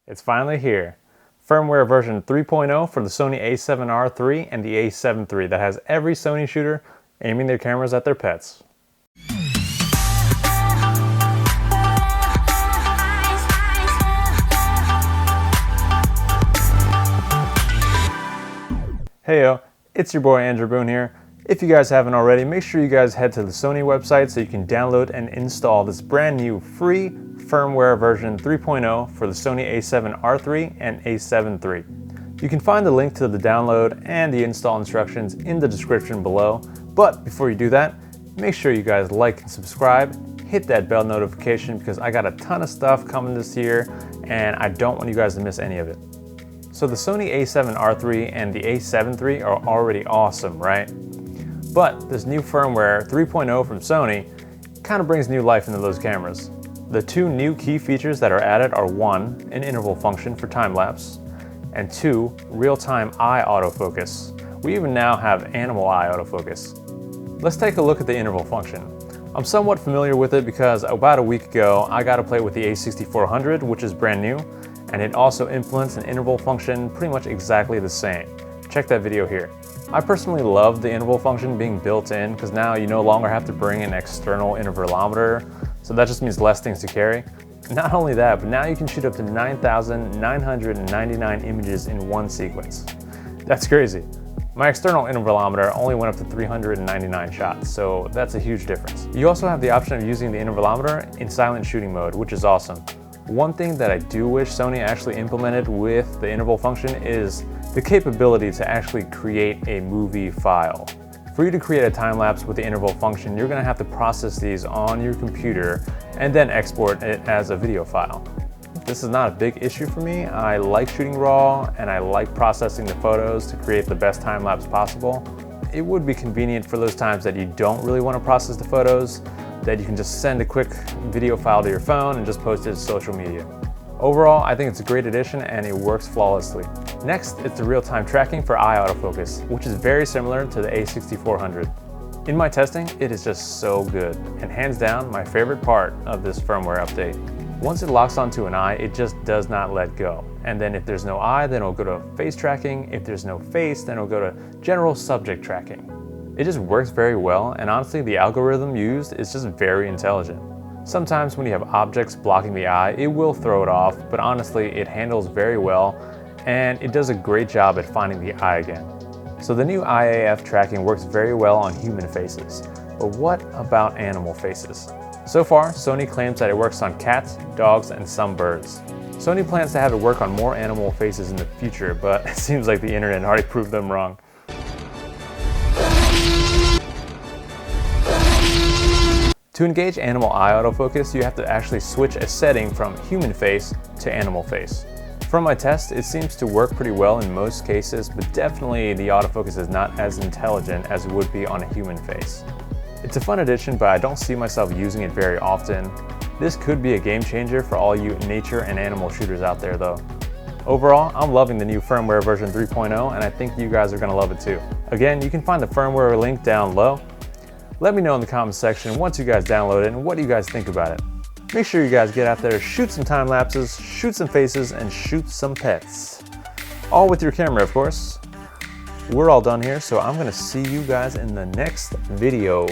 It's finally here. Firmware version 3.0 for the Sony a7R III and the a7 III that has every Sony shooter aiming their cameras at their pets. Heyo, it's your boy Andrew Boon here. If you guys haven't already, make sure you guys head to the Sony website so you can download and install this brand new free firmware version 3.0 for the Sony a7R III and a7 III. You can find the link to the download and the install instructions in the description below. But before you do that, make sure you guys like and subscribe, hit that bell notification because I got a ton of stuff coming this year and I don't want you guys to miss any of it. So the Sony a7R III and the a7 III are already awesome, right? But this new firmware 3.0 from Sony kind of brings new life into those cameras. The two new key features that are added are 1, an interval function for time-lapse, and 2, real-time eye autofocus. We even now have animal eye autofocus. Let's take a look at the interval function. I'm somewhat familiar with it because about a week ago I got to play with the a6400, which is brand new, and it also implements an interval function pretty much exactly the same. Check that video here. I personally love the interval function being built in because now you no longer have to bring an external intervalometer, so that just means less things to carry. Not only that, but now you can shoot up to 9,999 images in one sequence. That's crazy. My external intervalometer only went up to 399 shots, so that's a huge difference. You also have the option of using the intervalometer in silent shooting mode, which is awesome. One thing that I do wish Sony actually implemented with the interval function is the capability to actually create a movie file. For you to create a time-lapse with the interval function, you're going to have to process these on your computer and then export it as a video file. This is not a big issue for me. I like shooting raw and I like processing the photos to create the best time-lapse possible. It would be convenient for those times that you don't really want to process the photos, that you can just send a quick video file to your phone and just post it to social media. Overall, I think it's a great addition and it works flawlessly. Next, it's the real-time tracking for eye autofocus, which is very similar to the a6400. In my testing, it is just so good, and hands down, my favorite part of this firmware update. Once it locks onto an eye, it just does not let go. And then if there's no eye, then it'll go to face tracking. If there's no face, then it'll go to general subject tracking. It just works very well, and honestly, the algorithm used is just very intelligent. Sometimes when you have objects blocking the eye, it will throw it off, but honestly, it handles very well, and it does a great job at finding the eye again. So the new IAF tracking works very well on human faces, but what about animal faces? So far, Sony claims that it works on cats, dogs, and some birds. Sony plans to have it work on more animal faces in the future, but it seems like the internet already proved them wrong. To engage animal eye autofocus, you have to actually switch a setting from human face to animal face. From my test, it seems to work pretty well in most cases, but definitely the autofocus is not as intelligent as it would be on a human face. It's a fun addition, but I don't see myself using it very often. This could be a game changer for all you nature and animal shooters out there though. Overall, I'm loving the new firmware version 3.0 and I think you guys are going to love it too. Again, you can find the firmware link down low. Let me know in the comments section once you guys download it and what do you guys think about it. Make sure you guys get out there, shoot some time lapses, shoot some faces, and shoot some pets. All with your camera, of course. We're all done here, so I'm gonna see you guys in the next video.